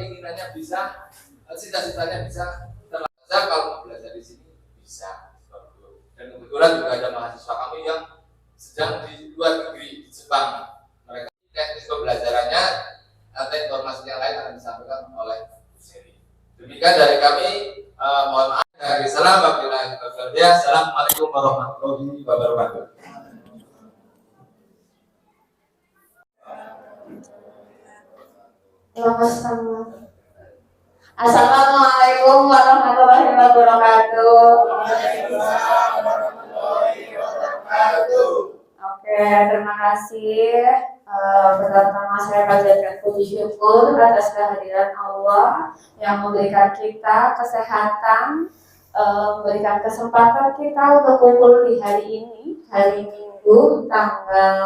keinginannya bisa, cita-citanya bisa terlaksana kalau mau belajar di sini bisa. Dan kebetulan juga ada mahasiswa kami yang sedang di luar negeri di Jepang. Mereka teknis pembelajarannya atau informasi yang lain akan disampaikan oleh Bu Seri. Demikian dari kami, mohon maaf. Assalamualaikum warahmatullahi wabarakatuh. Assalamualaikum warahmatullahi wabarakatuh. Oke, terima kasih. Pertama-tama saya panjatkan puji syukur atas kehadiran Allah yang memberikan kita kesehatan, memberikan kesempatan kita untuk kumpul di hari ini, hari Minggu, tanggal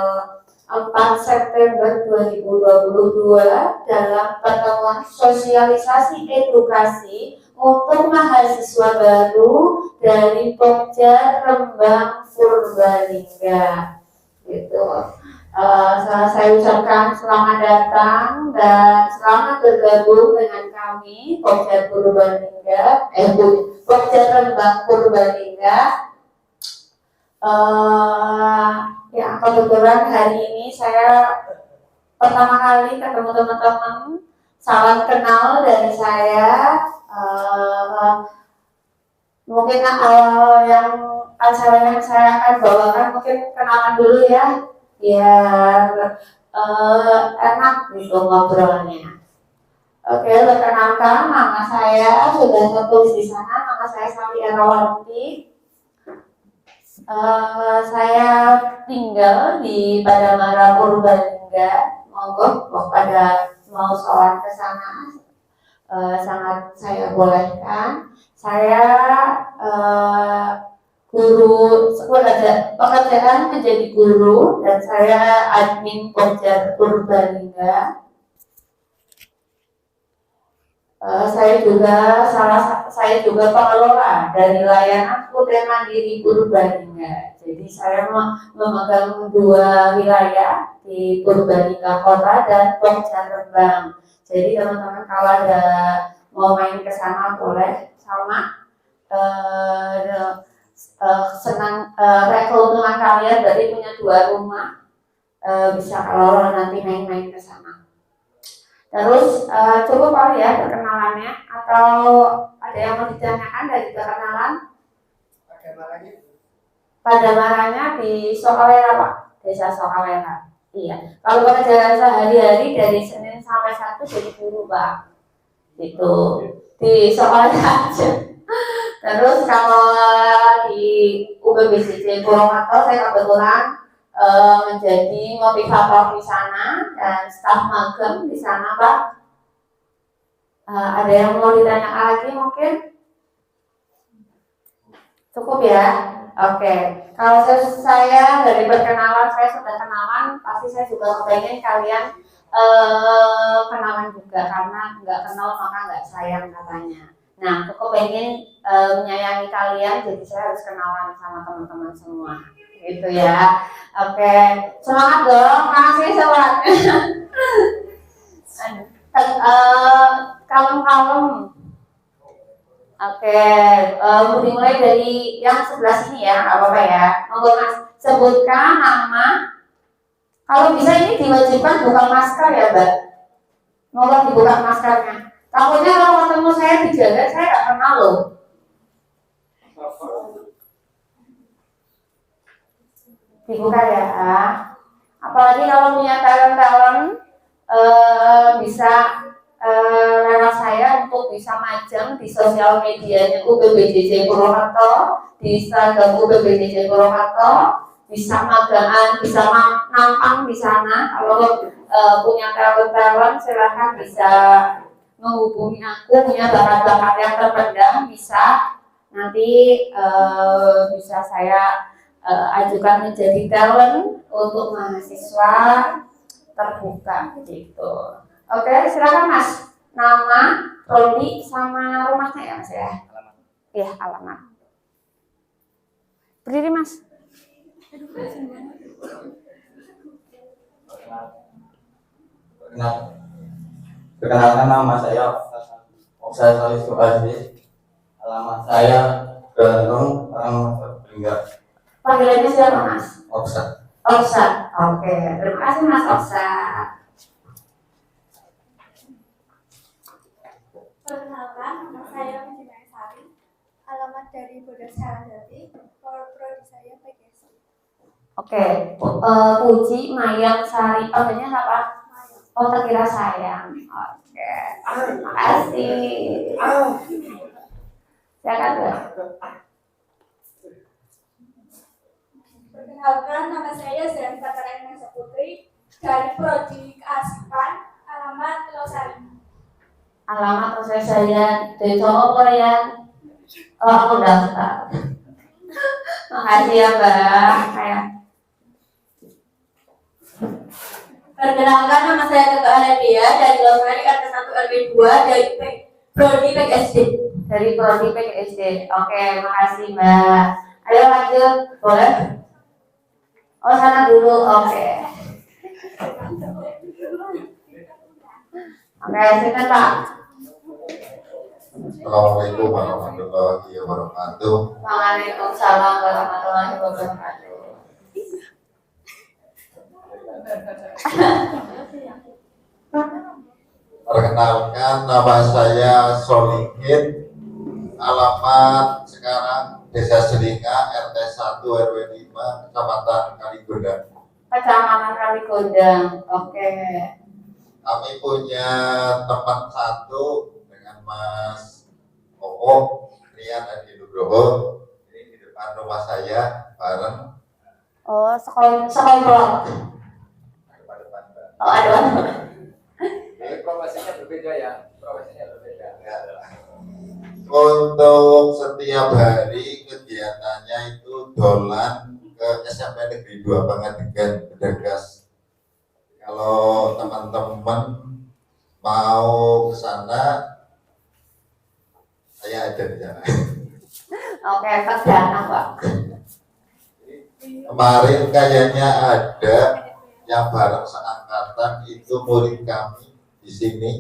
4 September 2022 dalam pertemuan sosialisasi edukasi untuk mahasiswa baru dari Pokja Rembang Purbalingga. Gitu. Saya ucapkan selamat datang dan selamat bergabung dengan kami Pokja Purbalingga, Pokja Rembang Purbalingga. Ya, kebetulan hari ini saya pertama kali ketemu teman-teman. Salam kenal dari saya. Mungkin yang acara yang saya akan bawakan mungkin kenalan dulu ya, biar enak gitu ngobrolnya. Oke, perkenalkan, nama saya sudah tertulis di sana. Nama saya Sally Erawanti. Saya tinggal di Padamara Purbalingga. Monggo pada mau sholat ke sana, sangat saya bolehkan. Saya guru pekerjaan menjadi guru dan saya admin Pokja Purbalingga. Saya juga pengelola dari layanan Putri Mandiri Purbalingga. Jadi saya memegang 2 wilayah di Purbalingga Kota dan Pokja Rembang. Jadi teman-teman kalau ada mau main ke sana boleh, sama senang keuntungan kalian berarti punya 2 rumah, bisa kalau nanti main-main ke sana. Terus cukup kali ya perkenalannya, atau ada yang mau ditanyakan dari perkenalan? Padamaranya di Sokalera Pak, Desa Sokalera. Iya. Kalau pekerjaan sehari-hari dari Senin sampai Sabtu jadi guru Pak. Gitu. Di Sokalera aja. Terus kalau di UPBJJ Purwokerto saya kebetulan menjadi motivator di sana dan staf magang di sana Pak. Ada yang mau ditanya lagi mungkin? Cukup ya? Oke. Kalau saya dari perkenalan saya sudah kenalan, pasti saya juga pengen kalian kenalan juga, karena nggak kenal maka nggak sayang katanya. Nah, aku pengen menyayangi kalian, jadi saya harus kenalan sama teman-teman semua, gitu ya. Oke, semangat dong, makasih semangat. Kalem-kalem. Oke, dimulai dari yang sebelah sini ya, nggak apa-apa ya. Monggo Mas, sebutkan nama. Kalau bisa ini diwajibkan buka masker ya, Mbak. Monggo dibuka maskernya. Takutnya kalau ketemu saya di jalan, saya nggak kenal loh. Dibuka ya. Apalagi kalau punya talent bisa lewat saya untuk bisa majang di sosial medianya UPBJJ Purwokerto, di Instagram UPBJJ Purwokerto, bisa magaan, bisa nampang di sana. Kalau punya talent silahkan bisa menghubungi aku, punya bakat-bakat yang terpendam bisa nanti bisa saya ajukan menjadi talent untuk mahasiswa terbuka gitu. Oke, silakan Mas. Nama, prodi, sama rumahnya ya Mas ya? Alamat. Iya, alamat. Berdiri Mas. Perkenalkan, nama saya Oksa Solis Aziz. Alamat saya Bandung, orang Linggar. Panggilannya siapa Mas? Oksa. Oksa. Oke, terima kasih Mas Oksa. Perkenalkan, nama saya Menjinai Sari. Alamat dari Bodas Karangjati. Prodi saya PGSI. Oke, Puji Mayang Sari. Panggilnya apa? Oh, terkira sayang. Oke, terima kasih. Silakan Bu. Perkenalkan, nama saya Zani Fatara Indonesia Putri dari Prodi Kearsipan. Alamat Losari. Alamat saya dari Solo Korea. Oh, aku daftar. Makasih ya Mbak. Kayak Perkenalkan, nama saya Teguh Anadia dari Losari Kata 1 RW 2 dari Prodi PGSD. dari Prodi PGSD. Oke, makasih Mbak. Ayo lanjut, boleh? Oh, sana dulu. Oke. Oke, silakan Pak. Assalamualaikum warahmatullahi wabarakatuh. Waalaikumsalam warahmatullahi wabarakatuh. Perkenalkan, nama saya Solikin. Alamat sekarang Desa Selinga, RT 1 RW 5, Kecamatan Kaligodang. Kecamatan Kaligondang. Oke. Kami punya teman satu dengan Mas Oo, Rian Adi Nugroho. Ini di depan rumah saya bareng. Oh, sekolah. Depan-depan, Mbak. Oh, aduh. Ini profesinya berbeda ya, profesinya berbeda. Ya. Untuk setiap hari kegiatannya itu dolan ke SMP Negeri 2 Pangadegan Bedagas. Kalau teman-teman mau ke sana, saya ada di sana. Oke, terdatang Pak. Kemarin kayaknya ada yang bareng seangkatan itu murid kami di sini,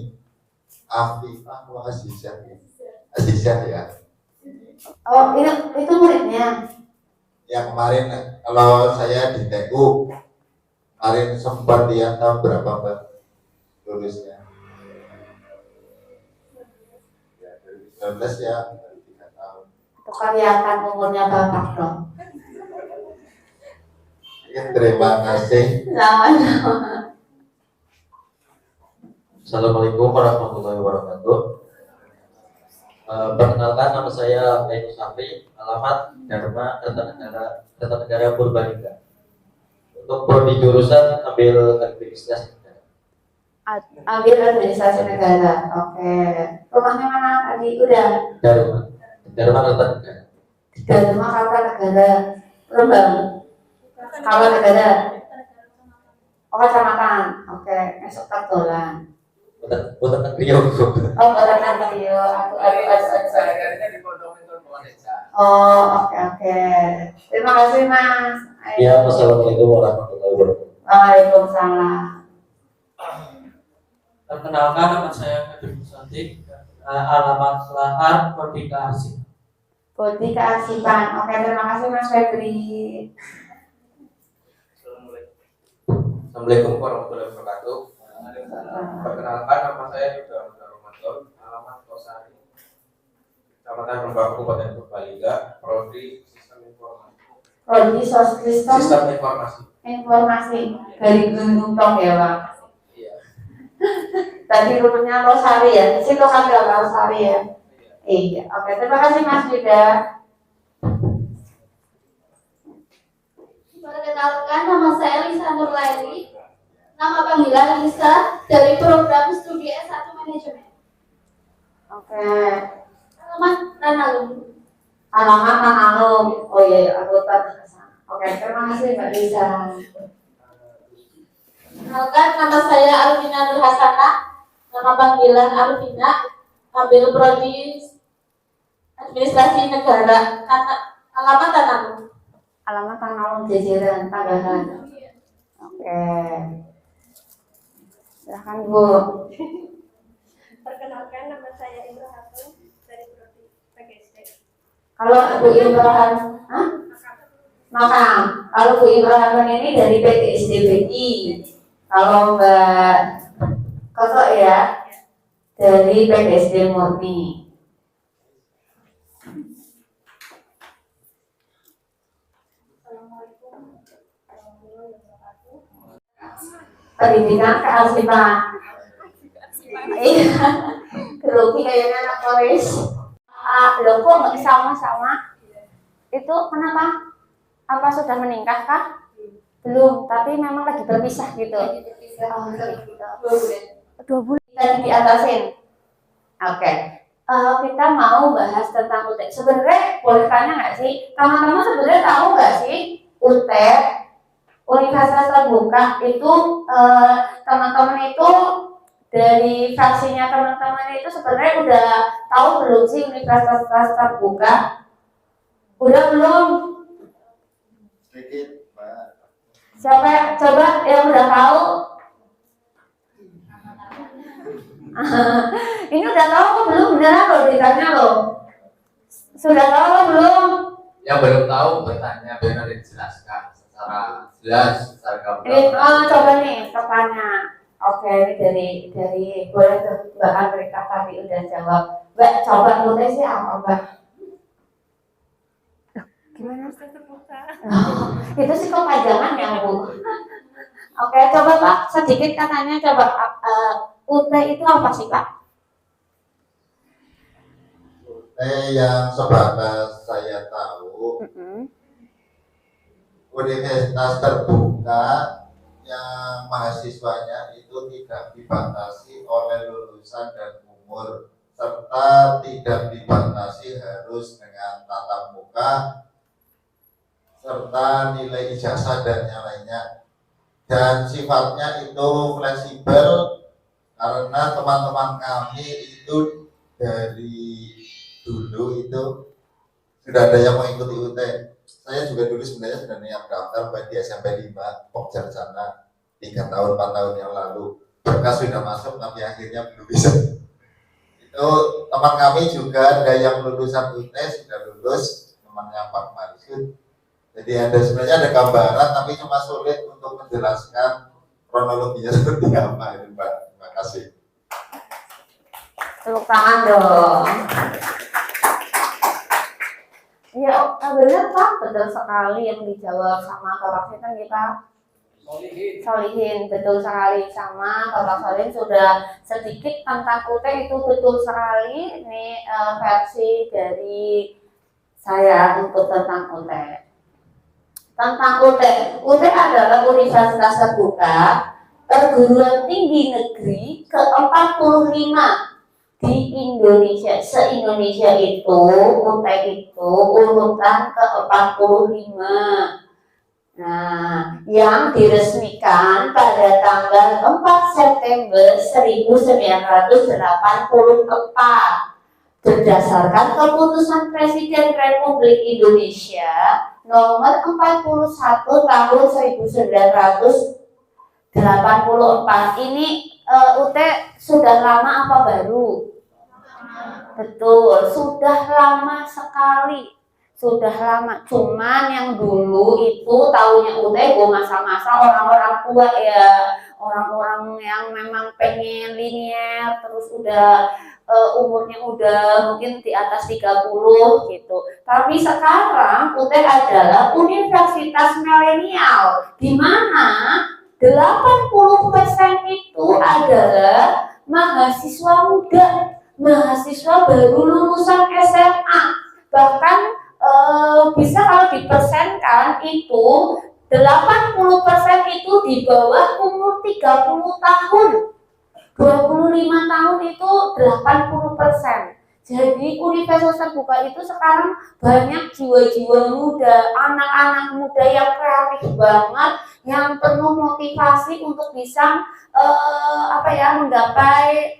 Afifah Azizah. Azizah ya. Oh, itu muridnya. Yang kemarin kalau saya di TU kemarin sempat dia tahun berapa Mbak lulusnya? Ya 2019 ya, baru 3 tahun. Itu kelihatan umurnya Bapak dong. Ya, terima kasih. Sama-sama. Assalamualaikum warahmatullahi wabarakatuh. Perkenalkan, nama saya Ainus Safri. Alamat Dharma Kertanegara Purbalingga. Untuk prodi jurusan ambil administrasi negara. Ambil administrasi negara. Oke. Rumahnya mana tadi? Udah. Dharma Kertanegara. Dharma Kertanegara. Rembang. Kertanegara. Oh, kecamatan. Oke. Esok tertolan. Buatan negeri ya untuk. Oh, bukan nanti yo. Aku. Sehari-harinya di Pondok Intan Desa. Oh, oke. Terima kasih Mas. Ya, wassalamualaikum warahmatullahi wabarakatuh. Waalaikumsalam. Perkenalkan, nama saya Febri Musantik. Alamat Lahar Prodi Kearsipan. Prodi Kearsipan. Oke, terima kasih Mas Febri. Assalamualaikum warahmatullahi wabarakatuh. Perkenalkan, nama saya Yuda Ramadan, alamat Losari, Kecamatan Rembang, Kabupaten Purbalingga, Prodi Sistem Informasi. Prodi Sistem Sistem Informasi. Informasi dari Gunung Tong ya Pak. Iya. Tadi rupanya Losari ya. Situ kan gak Losari ya. Iya. Oke, terima kasih Mas Yuda. Perkenalkan, nama saya Lisa Nurlaili. Nama panggilan Lisa dari program studi S1 Manajemen. Oke. Alamat Ranalum. Alamat Manalum. Oh iya, aku tahu ke sana. Oke, terima kasih Mbak Lisa. Perkenalkan, nama saya Arvina Nur Hasanah. Nama panggilan Arvina. Ambil prodi administrasi negara. Alamat Ranalum. Alamat Manalum Jajaran Tanggahan. Oke. Silahkan Bu. Perkenalkan, nama saya Indra Hatun dari Prodi PGSD. Kalau Bu Imran, Makam. Kalau Bu Imran ini dari PGSDBI. Kalau Mbak Kotok ya dari PGSD Murni. Assalamualaikum warahmatullahi wabarakatuh. Pendidikan kearsipan. Iya, grogi kayaknya anak Koris. Loh kok nggak sama-sama? Itu kenapa? Apa sudah menikah kah? Belum, tapi memang lagi berpisah gitu. Oh, gitu. 2 bulan tadi diatasin. Oke. Kita mau bahas tentang UT. Sebenarnya boleh tanya nggak sih? Teman-teman sebenarnya tahu nggak sih UT Universitas Terbuka itu teman-teman itu dari fraksinya teman-teman itu sebenarnya udah tahu belum sih Universitas Terbuka? Udah belum? Sedikit, Mbak. Siapa coba yang udah tahu? Ini udah tahu kok belum? Beneran loh ditanya loh. Sudah tahu kok belum? Yang belum tahu bertanya biar dijelaskan secara jelas, secara Ini gamblang. coba nih tanya. Oke, ini dari boleh tuh Mbak Amerika tadi udah jawab. Mbak coba mulai sih apa Mbak? Gimana? Itu sih kepanjangan ya Bu. Oke, coba Pak sedikit katanya coba UT itu apa sih Pak? Yang sebatas saya tahu, Universitas Terbuka yang mahasiswanya itu tidak dibatasi oleh lulusan dan umur, serta tidak dibatasi harus dengan tatap muka serta nilai ijazah dan yang lainnya, dan sifatnya itu fleksibel karena teman-teman kami itu dari dulu itu sudah ada yang mengikuti UT. Saya juga dulu sebenarnya sudah niat daftar baik di SMP 5 Pokjar sana 3 tahun 4 tahun yang lalu. Berkas sudah masuk tapi akhirnya belum bisa. Itu teman kami juga ada yang lulusan UT sudah lulus, temannya Pak Marsud. Jadi sebenarnya ada gambaran tapi cuma sulit untuk menjelaskan kronologinya seperti apa ini Mbak. Terima kasih. Tepuk tangan dong. Ya, benar Pak, betul sekali yang dijawab sama Bapak Sinten kita. Solihin, betul sekali sama Bapak Solihin sudah sedikit tentang UT itu betul sekali. Ini versi dari saya untuk tentang UT. Tentang UT, UT adalah Universitas Terbuka perguruan tinggi negeri ke-45 di Indonesia. Se-Indonesia itu UT itu urutan ke-45. Nah, yang diresmikan pada tanggal 4 September 1984 berdasarkan keputusan Presiden Republik Indonesia nomor 41 tahun 1984. Ini UT sudah lama apa baru? Betul, sudah lama sekali. Sudah lama, cuman yang dulu itu tahunya UT masa-masa orang-orang tua ya, orang-orang yang memang pengen linear, terus udah umurnya udah mungkin di atas 30 gitu. Tapi sekarang UT adalah universitas milenial, di mana 80% itu adalah mahasiswa muda, mahasiswa baru lulusan SMA. Bahkan bisa kalau dipersenkan itu 80% itu di bawah umur 30 tahun. 25 tahun itu 80%. Jadi Universitas Terbuka itu sekarang banyak jiwa-jiwa muda, anak-anak muda yang kreatif banget, yang penuh motivasi untuk bisa menggapai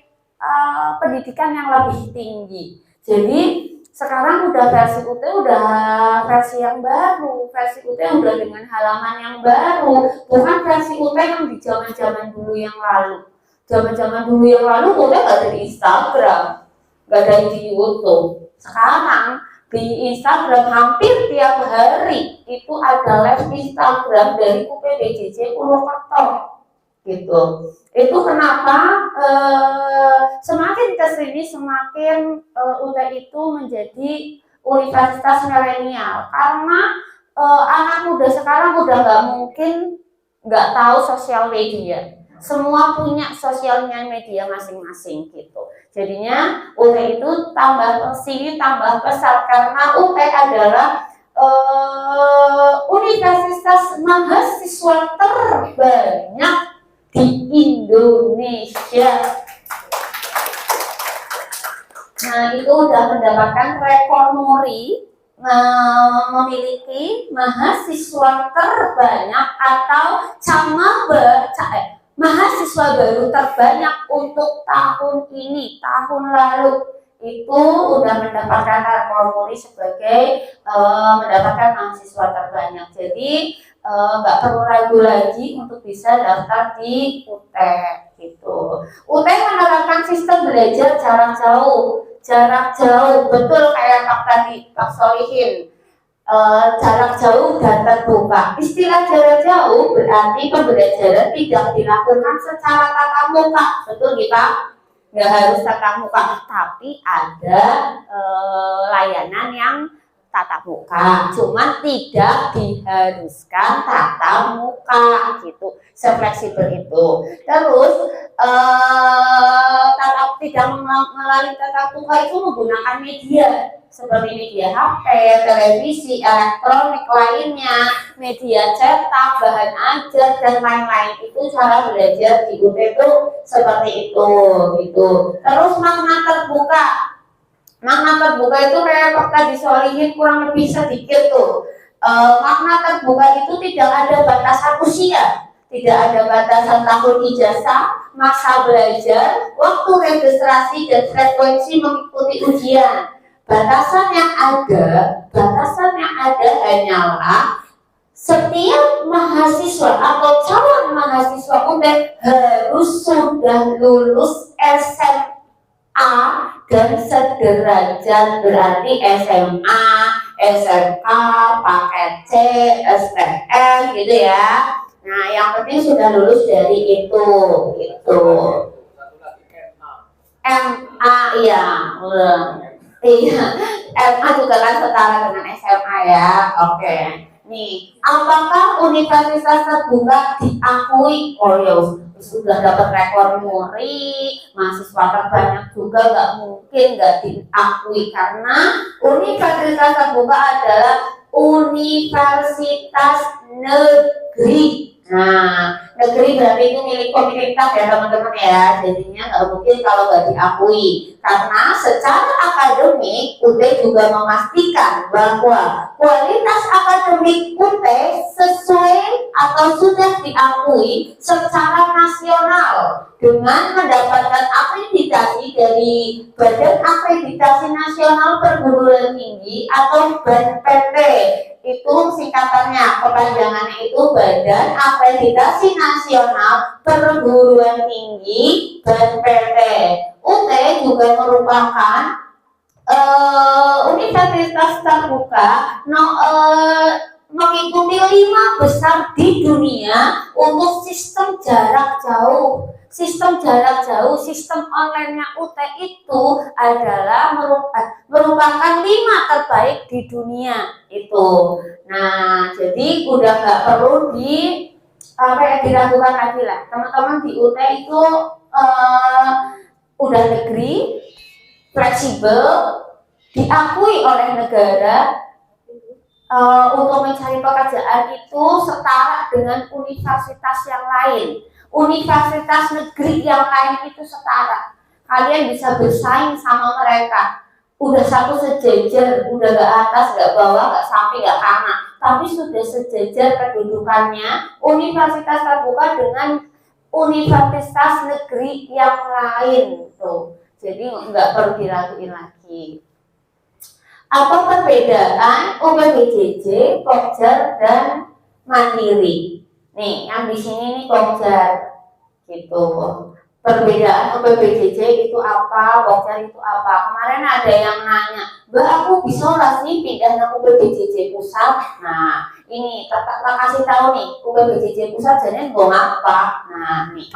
pendidikan yang lebih tinggi. Jadi sekarang udah versi UT udah versi yang baru, versi UT udah dengan halaman yang baru, bukan versi UT yang di zaman-zaman dulu yang lalu. Zaman-zaman dulu yang lalu UT nggak ada di Instagram, nggak ada di YouTube. Sekarang di Instagram hampir tiap hari itu ada live Instagram dari UPBJJ Purwokerto gitu. Itu kenapa semakin kesini semakin UT itu menjadi universitas milenial, karena anak muda sekarang udah nggak mungkin nggak tahu sosial media. Semua punya sosial media masing-masing gitu. Jadinya UT itu tambah sini tambah besar karena UT adalah universitas mahasiswa terbanyak di Indonesia. Nah, itu udah mendapatkan rekor muri memiliki mahasiswa terbanyak atau mahasiswa baru terbanyak untuk tahun ini, tahun lalu itu udah mendapatkan rekor muri sebagai mendapatkan mahasiswa terbanyak. Jadi nggak perlu ragu lagi untuk bisa daftar di UT gitu. UT menerapkan sistem belajar jarak jauh, betul kayak Pak Solihin. Jarak jauh dan terbuka. Istilah jarak jauh berarti pembelajaran tidak dilakukan secara tatap muka, betul nih Pak? Nggak harus tatap muka, tapi ada layanan yang tatap muka, cuman tidak diharuskan tatap muka gitu, sefleksibel itu. Terus tidak melalui tatap muka itu menggunakan media seperti media HP, televisi, elektronik lainnya, media cetak, bahan ajar dan lain-lain. Itu cara belajar di UT itu seperti itu gitu. Terus makna terbuka itu kayak Pak tadi Solihin kurang lebih sedikit tuh. Makna terbuka itu tidak ada batasan usia, tidak ada batasan tahun ijazah, masa belajar, waktu registrasi dan frekuensi mengikuti ujian. Batasan yang ada hanyalah setiap mahasiswa atau calon mahasiswa UT harus sudah lulus SMA dan sederajat, berarti SMA, SMK, paket C, STM gitu ya. Nah, yang penting sudah lulus dari itu gitu. MA ya, iya, MA juga kan setara dengan SMA ya. Oke. Nih, apakah universitas terbuka diakui? Oh ya, sudah dapat rekor muri, mahasiswa terbanyak juga nggak mungkin nggak diakui karena universitas terbuka adalah universitas negeri. Nah, negeri berarti itu milik pemerintah ya teman-teman ya. Jadinya nggak mungkin kalau nggak diakui. Karena secara akademik UT juga memastikan bahwa kualitas akademik UT sesuai atau sudah diakui secara nasional dengan mendapatkan akreditasi dari Badan Akreditasi Nasional Perguruan Tinggi atau BANPT. Itu singkatannya, kepanjangannya itu Badan Akreditasi Nasional Perguruan Tinggi BANPT. UT juga merupakan universitas terbuka mengikuti 5 besar di dunia untuk sistem jarak jauh. Sistem jarak jauh, sistem online-nya UT itu adalah merupakan 5 terbaik di dunia itu. Nah, jadi udah nggak perlu diragukan lagi lah. Teman-teman di UT itu udah negeri, fleksibel, diakui oleh negara. Untuk mencari pekerjaan itu setara dengan universitas yang lain. Universitas negeri yang lain itu setara. Kalian bisa bersaing sama mereka. Udah satu sejajar, udah gak atas, gak bawah, gak samping, gak kanan. Tapi sudah sejajar kedudukannya universitas terbuka dengan universitas negeri yang lain tuh. Jadi nggak perlu diraguin lagi. Apa perbedaan UPBJJ, Pokjar dan Mandiri? Nih, yang di sini nih Pokjar gitu. perbedaan UPBJJ itu apa, Pokja itu apa. Kemarin ada yang nanya, Mbak aku bisa nggak sih pindah ke UPBJJ pusat? Nah ini tak kasih tahu nih, UPBJJ pusat jadi mau apa? Nah nih,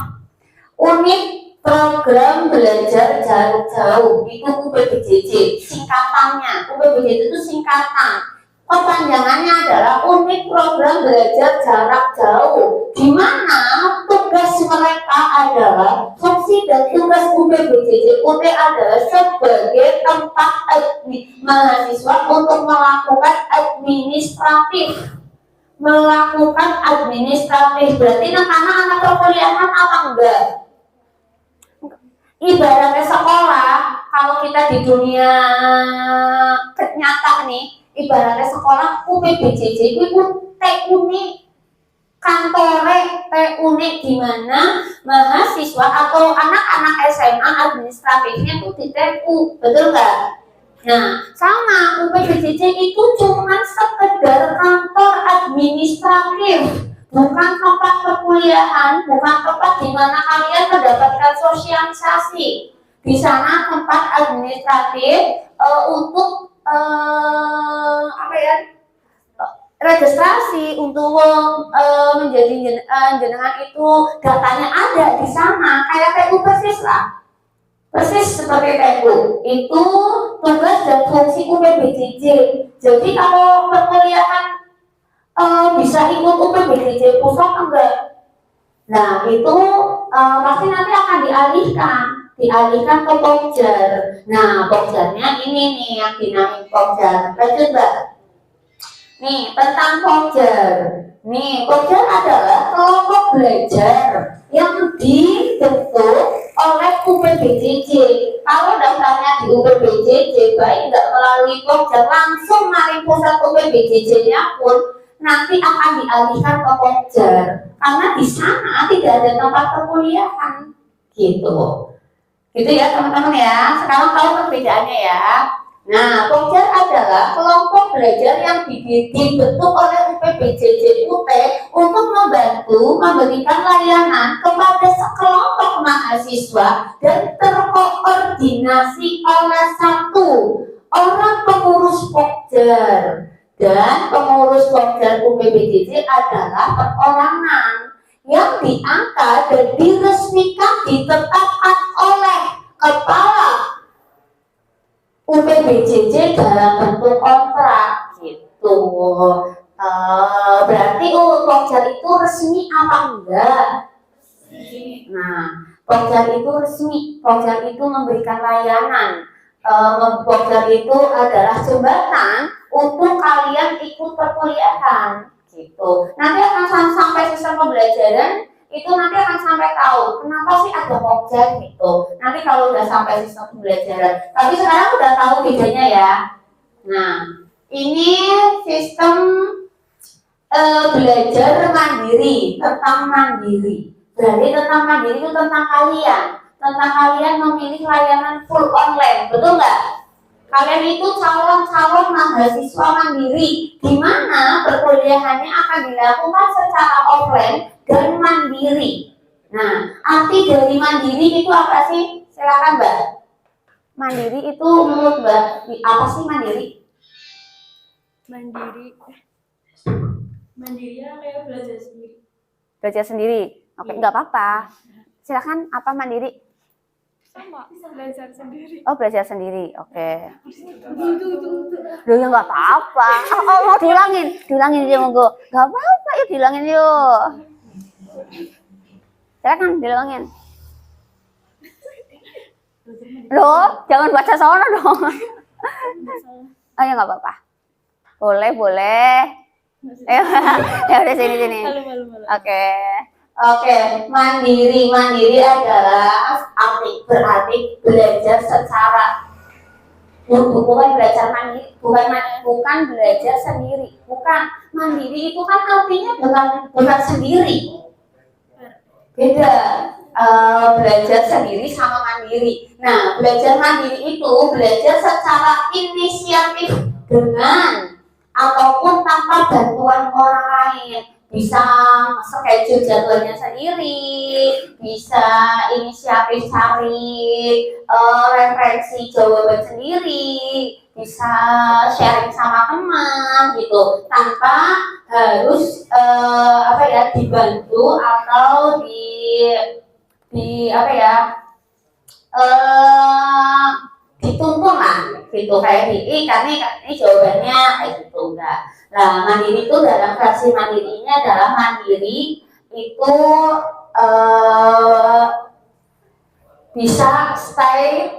unit program belajar jarak jauh itu UPBJJ, singkatannya. UPBJJ itu singkatan. Kepanjangannya adalah unit program belajar jarak jauh, di mana tugas mereka adalah fungsi dan tugas UPBJJ UT adalah sebagai tempat mahasiswa untuk melakukan administratif. Berarti anak-anak perkuliahan apa enggak? Ibaratnya sekolah, kalau kita di dunia nyata nih, ibaratnya sekolah UPBJJ itu teknik kantore teknik di mana mahasiswa atau anak-anak SMA administratifnya itu di TU, betul nggak? Nah, sama UPBJJ itu cuma sekedar kantor administratif, bukan tempat perkuliahan, bukan tempat di mana kalian mendapatkan sosialisasi. Di sana tempat administratif untuk registrasi untuk menjadi jenengan itu datanya ada di sana kayak TU persis lah, persis seperti TU. Itu tugas dan fungsi UPBJJ. Jadi kalau perkuliahan bisa ikut UPBJJ pusat enggak? Nah itu pasti nanti akan dialihkan ke Pokjar. Nah, Pokjarnya ini nih yang dinamain Pokjar. Lanjut, Mbak. Nih, tentang Pokjar. Nih, Pokjar adalah kelompok belajar yang dibentuk oleh UPBJJ. Kalau daftarnya di UPBJJ, baik nggak melalui Pokjar, langsung mari pusat UPBJJ-nya pun nanti akan dialihkan ke Pokjar. Karena di sana tidak ada tempat perkuliahan. Gitu. Gitu ya teman-teman ya. Sekarang tahu perbedaannya ya. Nah, Pokjar adalah kelompok belajar yang dibentuk oleh UPBJJ UT untuk membantu memberikan layanan kepada sekelompok mahasiswa dan terkoordinasi oleh satu orang pengurus Pokjar. Dan pengurus Pokjar UPBJJ adalah perorangan yang diangkat dan diresmikan ditetapkan oleh kepala UPBJJ dalam bentuk kontrak gitu. Berarti Pokjar itu resmi apa enggak? Nah, Pokjar itu resmi. Pokjar itu memberikan layanan. Pokjar itu adalah jembatan untuk kalian ikut perkuliahan gitu. Nanti akan sampai sistem pembelajaran itu nanti akan sampai tahu kenapa sih ada Pokjar gitu. Nanti kalau udah sampai sistem pembelajaran. Tapi sekarang udah tahu bedanya ya. Nah, ini sistem belajar mandiri, tentang mandiri. Berarti tentang mandiri itu tentang kalian memilih layanan full online, betul nggak? Kalian itu calon mahasiswa mandiri, di mana perkuliahannya akan dilakukan secara offline dan mandiri. Nah, arti dari mandiri itu apa sih? Silakan Mbak. Mandiri itu menurut Mbak, apa sih mandiri? Mandirinya kayak belajar sendiri. Belajar sendiri. Oke, nggak apa-apa. Silakan, apa mandiri? Sama, belajar sendiri. Oh, belajar sendiri. Oke. Loh, ya nggak apa-apa. Oh, mau diulangin ya monggo. Nggak apa-apa, yuk diulangin yuk. Silakan diulangin. Loh, jangan baca sono dong. Oh ya nggak apa-apa. Boleh. Ya udah sini. Oke, mandiri adalah berarti belajar secara bukan belajar mandiri, bukan belajar sendiri, bukan mandiri itu kan artinya bukan sendiri, beda. Belajar sendiri sama mandiri. Nah, belajar mandiri itu belajar secara inisiatif dengan ataupun tanpa bantuan orang lain. bisa schedule jadwalnya sendiri, bisa inisiatif cari referensi jawaban sendiri, bisa sharing sama teman gitu, tanpa harus dibantu atau di dituntun lah gitu, kayak ini jawabannya kayak gitu, enggak. Nah, mandiri itu dalam versi mandirinya adalah mandiri itu bisa stay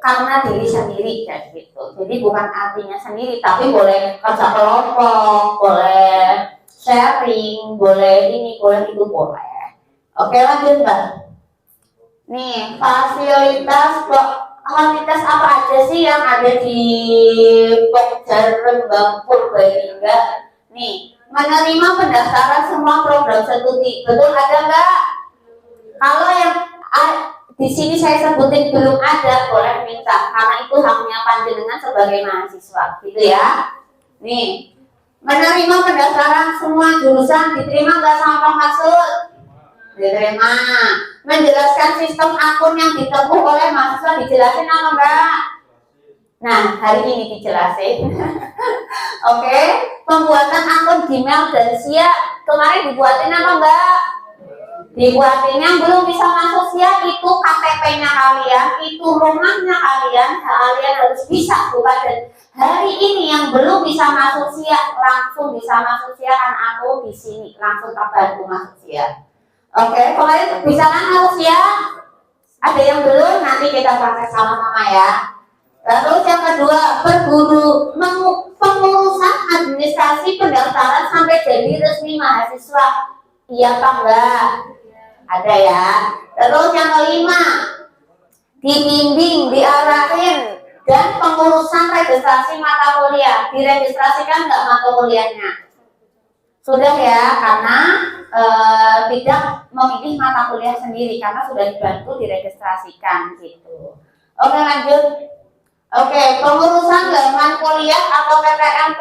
karena diri sendiri kayak gitu. Jadi bukan artinya sendiri, tapi boleh kerja kelompok, boleh sharing, boleh ini, boleh itu, boleh. Oke, lanjut Mbak. Nih, fasilitas apa aja sih yang ada di Pokja Rembang Purbalingga? Nih, menerima pendaftaran semua program studi. Betul ada nggak? Kalau yang di sini saya sebutin belum ada, boleh minta, karena itu haknya panjenengan sebagai mahasiswa, gitu ya. Nih, menerima pendaftaran semua jurusan, diterima nggak sama Pak Maksud? Diterima. Menjelaskan sistem akun yang ditempuh oleh mahasiswa, dijelasin apa enggak? Nah, hari ini dijelasin. Oke. Pembuatan akun Gmail dan siap kemarin dibuatin apa enggak? Dibuatin. Yang belum bisa masuk siap itu KTP-nya kalian, itu rumahnya kalian harus bisa buka. Dan hari ini yang belum bisa masuk siap langsung bisa masuk siap, kan aku di sini langsung terbantu masuk siap. Oke, kemarin bisa kan harus ya? Ada yang belum? Nanti kita pakai sama-sama ya. Terus yang kedua, pengurusan administrasi pendaftaran sampai jadi resmi mahasiswa. Iya apa enggak? Ada ya. Terus yang kelima, dibimbing, diarahin, dan pengurusan registrasi mata kuliah. Diregistrasikan enggak mata kuliahnya? Sudah ya, karena tidak memilih mata kuliah sendiri karena sudah dibantu diregistrasikan gitu. Oke, lanjut. Oke, pengurusan halaman kuliah atau PTM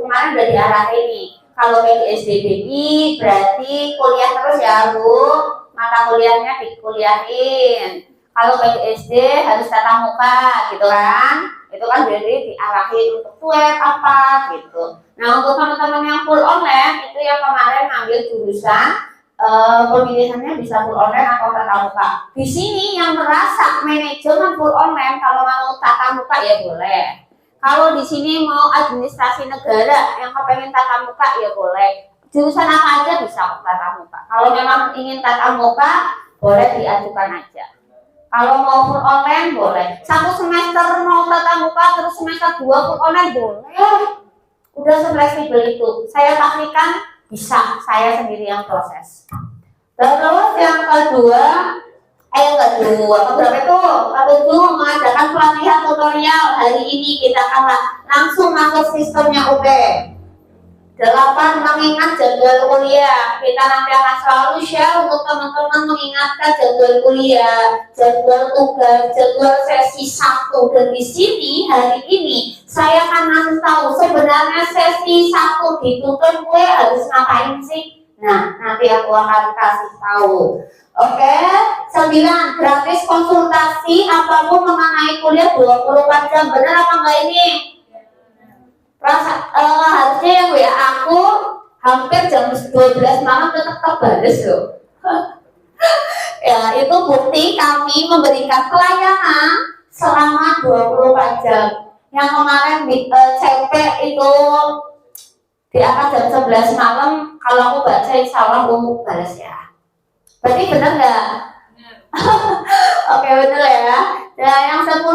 kemarin udah diarahin nih. Kalau PGSDBI berarti kuliah terus ya Bu, mata kuliahnya dikuliahin. Kalau PGSD harus tatap muka gitu kan? Itu kan berarti diarahin untuk web apa gitu. Nah, untuk teman-teman yang full online itu yang kemarin ngambil jurusan pemilihannya bisa full online atau tatap muka. Di sini yang merasa manajemen full online, kalau mau tatap muka ya boleh. Kalau di sini mau administrasi negara yang kepengen tatap muka ya boleh. Jurusan apa aja bisa tatap muka. Kalau memang ingin tatap muka boleh diajukan aja. Kalau mau full online boleh. 1 semester mau tatap muka terus semester 2 full online boleh. Udah fleksibel itu. Saya pastikan bisa. Saya sendiri yang proses. Terus yang kedua, berapa itu? Ketujuh, mengadakan pelatihan tutorial. Hari ini kita akan langsung masuk sistemnya UP. 8, mengingat jadwal kuliah. Kita nanti akan selalu share untuk teman-teman mengingatkan jadwal kuliah, jadwal tugas, jadwal sesi 1. Dan di sini hari ini saya akan ngasih tahu sebenarnya sesi 1 dituntut gue harus ngapain sih. Nah, nanti aku akan kasih tahu. Oke, 9, gratis konsultasi apapun mengenai kuliah 24 jam. Benar apa enggak ini? Harusnya yang WA aku hampir jam 12 malam tetap terbales loh. Ya, itu bukti kami memberikan pelayanan selama 24 jam. Yang kemarin CP itu di atas jam 11 malam, kalau aku baca insya Allah aku balas ya. Berarti benar nggak? Oke, benar ya. Dan yang 10,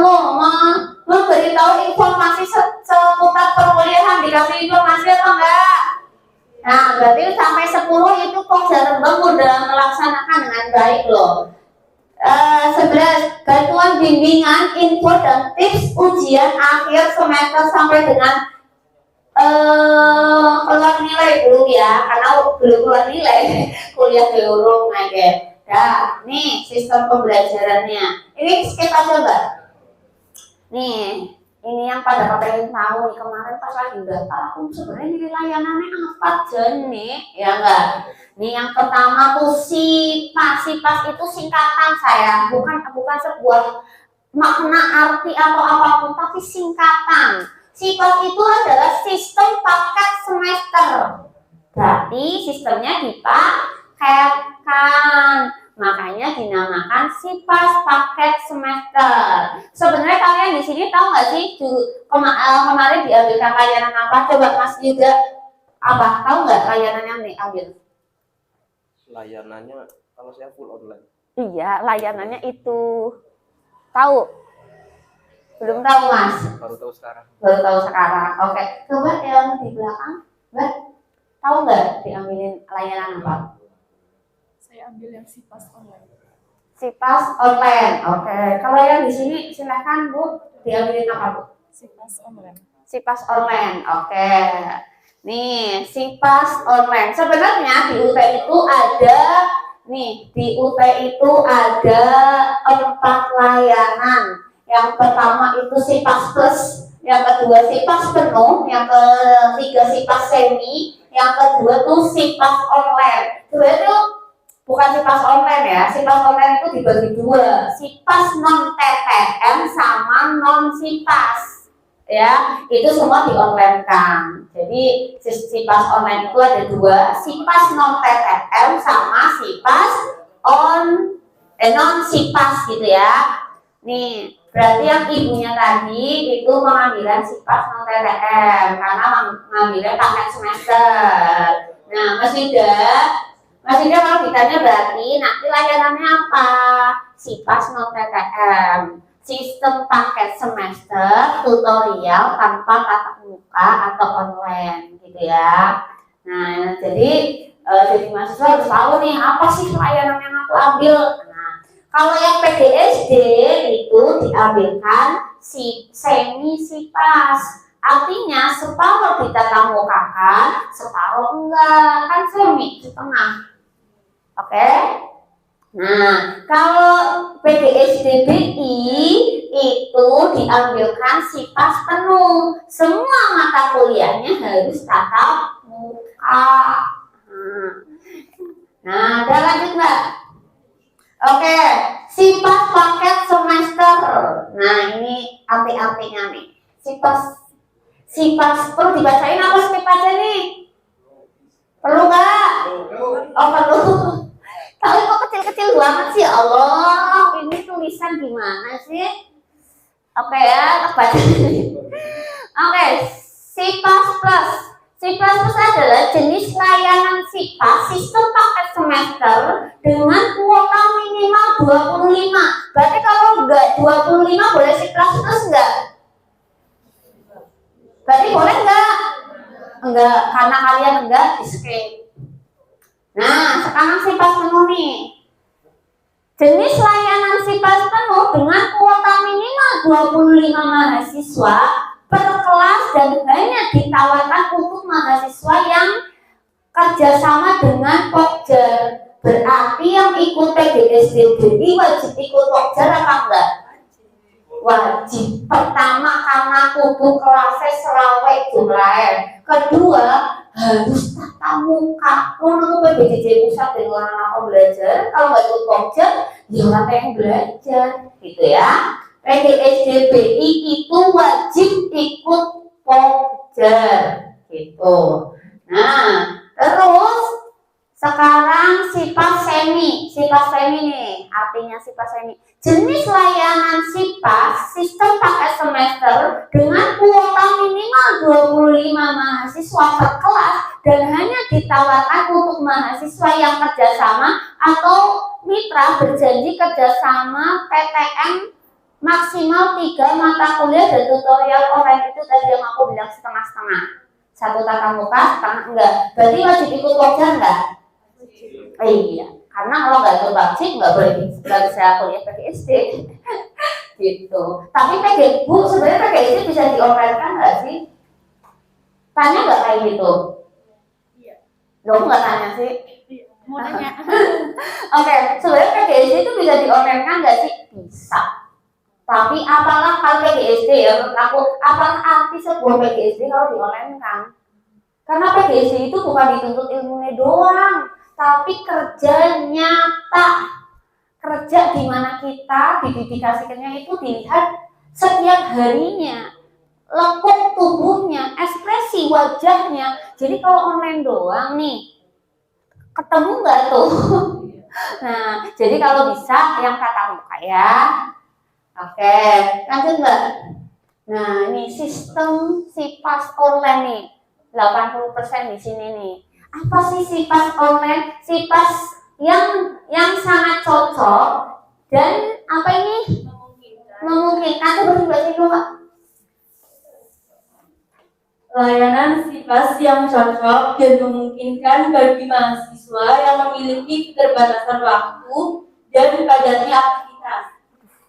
memberitahu informasi seputar perkuliahan. Dikasih informasi atau enggak? Nah, berarti sampai 10 itu Pokja Rembang udah melaksanakan dengan baik loh. 11, bantuan bimbingan, info dan tips ujian akhir semester sampai dengan keluar nilai belum ya, karena belum keluar nilai kuliah belum aja. Nah, nih sistem pembelajarannya. Ini kita coba. Nih, ini yang pada kepengen tahu nih, kemarin pas lagi daftar aku sebenarnya ini layanannya apa jenis ya enggak. Nih yang pertama tuh SIPAS. SIPAS itu singkatan saya, bukan sebuah makna arti atau apapun, tapi singkatan. SIPAS itu adalah sistem paket semester. Berarti sistemnya dipaketkan. Makanya dinamakan SIPAS paket semester. Sebenarnya kalian di sini tahu nggak sih kemarin diambilkan layanan apa? Coba Mas Yuda, apa tahu nggak layanan yang diambil? Layanannya kalau saya full online. Iya, layanannya itu tahu? Belum tahu Mas? Baru tahu sekarang. Baru tahu sekarang. Oke, coba yang di belakang, Mbak, tahu nggak diambilin layanan apa? Saya ambil yang SIPAS online. SIPAS online. Oke. Kalau yang di sini silakan Bu, diambilin apa Bu? SIPAS online. SIPAS online. Oke. Nih, SIPAS online. Sebenarnya di UT itu ada di UT itu ada 4 layanan. Yang pertama itu SIPAS Plus, yang kedua SIPAS penuh, yang ketiga SIPAS semi, yang kedua tuh SIPAS online. Sebenarnya itu bukan SIPAS online ya, SIPAS online itu dibagi 2, SIPAS non TTM sama non SIPAS ya, itu semua di online kan. Jadi SIPAS online itu ada 2, SIPAS non TTM sama SIPAS non SIPAS gitu ya. Nih, berarti yang ibunya tadi itu pengambilan SIPAS non TTM karena mengambilnya paket semester. Nah, Mas Yuda kalau ditanya berarti nanti layanannya apa? SIPAS non TTM, sistem paket semester, tutorial tanpa tatap muka atau online gitu ya. Nah, jadi mahasiswa harus tahu nih apa sih layanan yang aku ambil. Nah, kalau yang PGSD itu diambilkan semi SIPAS. Artinya separuh ditatap mukakan, separuh enggak, kan semi setengah. Oke. Nah, kalau PGSDBI itu diambilkan SIPAS penuh. Semua mata kuliahnya harus tatap muka. Nah, udah lanjut Mbak. Oke, SIPAS paket semester. Nah, ini arti-artinya nih. SIPAS perlu dibacain apa skip aja nih? Perlu nggak? Oh perlu. Tapi kok kecil-kecil banget sih, Allah. Ini tulisan gimana sih? Oke ya, baca. Oke, SIPAS Plus. SIPAS Plus adalah jenis layanan SIPAS sistem paket semester dengan kuota minimal 25. Berarti kalau enggak 25 boleh SIPAS Plus enggak? Berarti boleh enggak? Enggak, karena kalian enggak di skip. Nah, sekarang SIPAS penuh nih. Jenis layanan SIPAS penuh dengan kuota minimal 25 mahasiswa per kelas dan hanya ditawarkan untuk mahasiswa yang kerjasama dengan Pokja. Berarti yang ikut PGSDBI wajib ikut Pokja apa enggak? Wajib. Pertama karena kudu kelasnya selawek jumlahnya. Kedua harus tatap muka. Menurut PBJJ pusat dan orang belajar, kalau nggak ikut Pokja, ya orang yang belajar, gitu ya. PGSDBI itu wajib ikut Pokja, gitu. Nah, terus sekarang SIPAS semi nih, artinya SIPAS semi. Jenis layanan SIPAS sistem paket semester dengan kuota minimal 25 mahasiswa per kelas dan hanya ditawarkan untuk mahasiswa yang kerjasama atau mitra berjanji kerjasama PTM maksimal 3 mata kuliah dan tutorial online. Itu tadi yang aku bilang setengah-setengah. Satu tatap muka, setengah enggak. Berarti wajib ikut Pokja enggak? Iya, karena kalau nggak ikut wajib nggak boleh bisa kuliah PGSD gitu. Tapi Bu, sebenarnya PGSD bisa dioperasikan nggak sih? Tanya nggak kayak gitu? Iya. Lo nggak tanya sih? Iya, mau nanya. Oke, sebenarnya PGSD itu bisa dioperasikan nggak sih? Bisa. Tapi apalah kalau PGSD ya menurut aku, apalah arti sebuah PGSD kalau di online kan? Karena PGSD itu bukan dituntut ilmunya doang, tapi kerja nyata, kerja di mana kita didedikasikannya itu dilihat setiap harinya, lekuk tubuhnya, ekspresi wajahnya. Jadi kalau online doang nih, ketemu nggak tuh? Nah, jadi kalau bisa yang tatap muka ya. Oke, lanjut Mbak. Nah, ini sistem SIPAS online nih, 80% di sini nih. Apa sih SIPAS online? SIPAS yang sangat cocok dan apa ini? Memungkinkan. Coba dibaca dulu Mbak. Layanan SIPAS yang cocok dan memungkinkan bagi mahasiswa yang memiliki keterbatasan waktu dan padatnya aktivitas.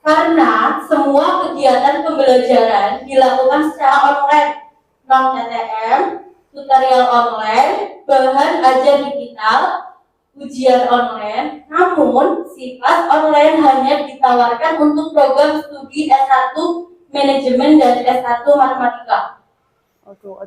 Karena semua kegiatan pembelajaran dilakukan secara online, non-TTM, tutorial online, bahan ajar digital, ujian online. Namun, SIPAS online hanya ditawarkan untuk program studi S1 Manajemen dan S1 Matematika. Aduh.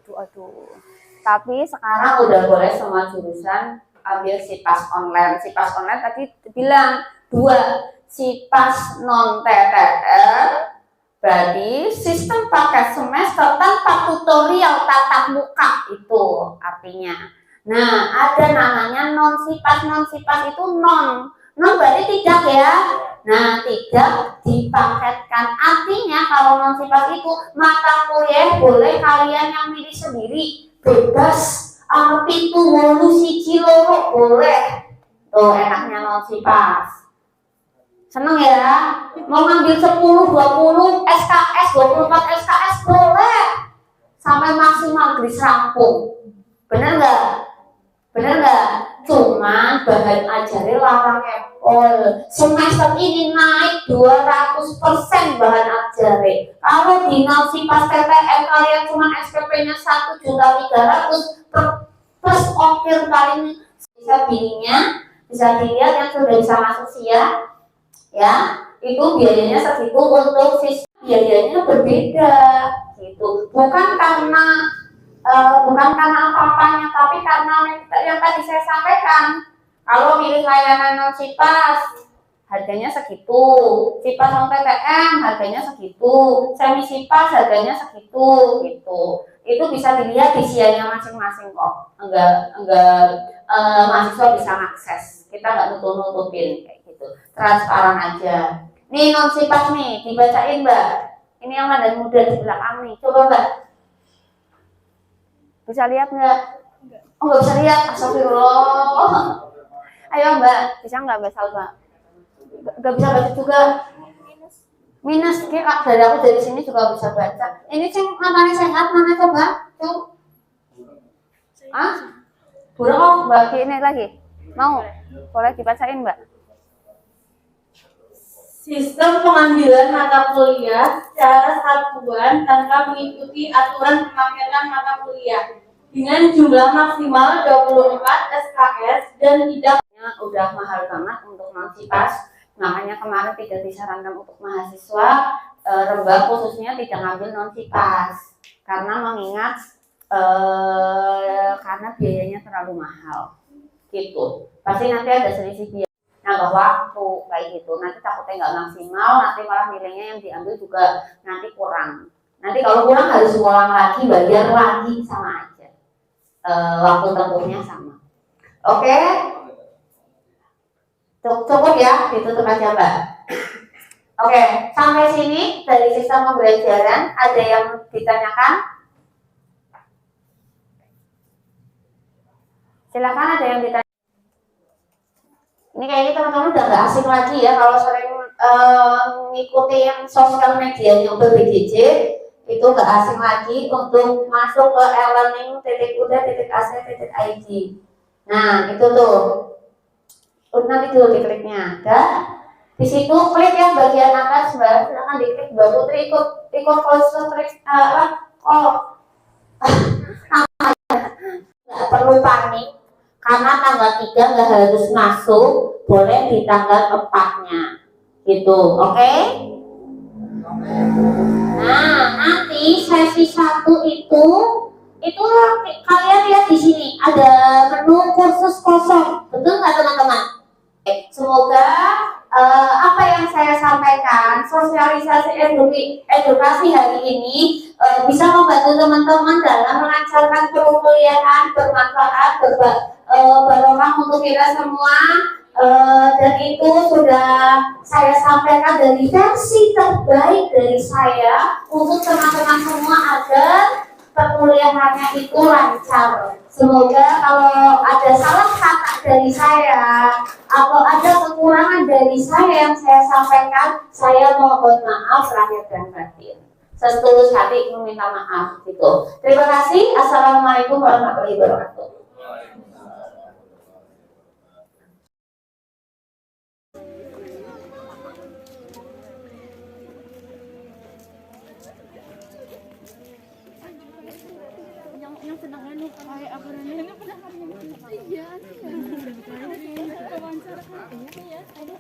Tapi sekarang udah boleh semua jurusan ambil SIPAS online. SIPAS online tadi bilang 2, SIPAS non TTL, berarti sistem paket semester tanpa tutorial tatap muka itu artinya. Nah, ada namanya non SIPAS. Non SIPAS itu non berarti tidak ya. Nah, tidak dipaketkan. Artinya kalau non SIPAS itu mata kuliah boleh kalian yang milih sendiri, bebas. Pitu wolu siji loro boleh. Tuh enaknya non SIPAS. Seneng ya? Mau ngambil 10, 20 SKS, 24 SKS boleh. Sampai maksimal gris rampung. Bener nggak? Cuman bahan ajarnya larang epol. Semester ini naik 200% bahan ajarnya. Kalau di SIPAS TTM kalian cuma SPP-nya 1.300.000 plus ongkir kalian bisa pilihnya, bisa dilihat yang sudah bisa masuk SIA. Ya, itu biayanya segitu, untuk siswa biayanya berbeda gitu. Bukan karena apa-apanya, tapi karena yang tadi saya sampaikan. Kalau milih layanan non SIPAS harganya segitu, SIPAS non PTM harganya segitu, semi SIPAS harganya segitu gitu. Itu bisa dilihat di SIA-nya masing-masing kok. Enggak mahasiswa bisa akses. Kita nggak nutupin kayak gitu. Transparan aja. Nih non SIPAS nih, dibacain Mbak. Ini yang ada muda di belakang nih. Coba Mbak. Bisa lihat nggak? Oh nggak bisa lihat. Astagfirullah. Ayo Mbak, bisa nggak Mbak Salva? Nggak bisa baca juga. Minus. Kayak dari aku dari sini juga bisa baca. Ini sih matanya sehat, mana coba? Tuh. Buruk Mbak, ini lagi. Mau? Boleh dibacain Mbak? Sistem pengambilan mata kuliah secara satuan tanpa mengikuti aturan pemaketan mata kuliah dengan jumlah maksimal 24 SKS dan tidak. Udah mahal banget untuk non SIPAS, makanya kemarin tidak disarankan untuk mahasiswa Rembang khususnya tidak ngambil non SIPAS karena mengingat karena biayanya terlalu mahal gitu. Pasti nanti ada selisih biaya, nambah waktu kayak gitu, nanti takutnya nggak maksimal, nanti malah nilainya yang diambil juga nanti kurang. Nanti kalau kurang harus ulang lagi, bayar lagi, sama aja. Waktu tempuhnya sama. Oke? Cukup ya, ditutup aja Mbak. Oke, sampai sini dari sistem pembelajaran ada yang ditanyakan? Silakan, ada yang ditanya. Ini kayaknya teman-teman udah nggak asing lagi ya kalau sering mengikuti yang sosial media yang BPJJ, itu nggak asing lagi untuk masuk ke elearning.uda.ac.id. Nah itu tuh, nanti dulu dikliknya. Di situ klik yang bagian atas Mbak, silakan diklik Mbak Putri, ikut kursus nggak perlu panik. Karena tanggal 3 nggak harus masuk, boleh di tanggal 4-nya gitu, oke? Nah, nanti sesi 1 itu kalian lihat di sini ada menu kursus kosong, betul nggak teman-teman? Semoga apa yang saya sampaikan, sosialisasi edukasi hari ini bisa membantu teman-teman dalam melancarkan perkuliahan bermanfaat, barokah untuk kita semua. Dan itu sudah saya sampaikan dari versi terbaik dari saya untuk teman-teman semua agar perkuliahannya itu lancar. Semoga kalau ada salah kata dari saya atau ada kekurangan dari saya yang saya sampaikan, saya mohon maaf lahir dan batin. Setulus hati meminta maaf gitu. Terima kasih. Assalamualaikum warahmatullahi wabarakatuh. Yang sedang anu kayak apa namanya? Yang pernah iya, wawancara kan? Iya, ada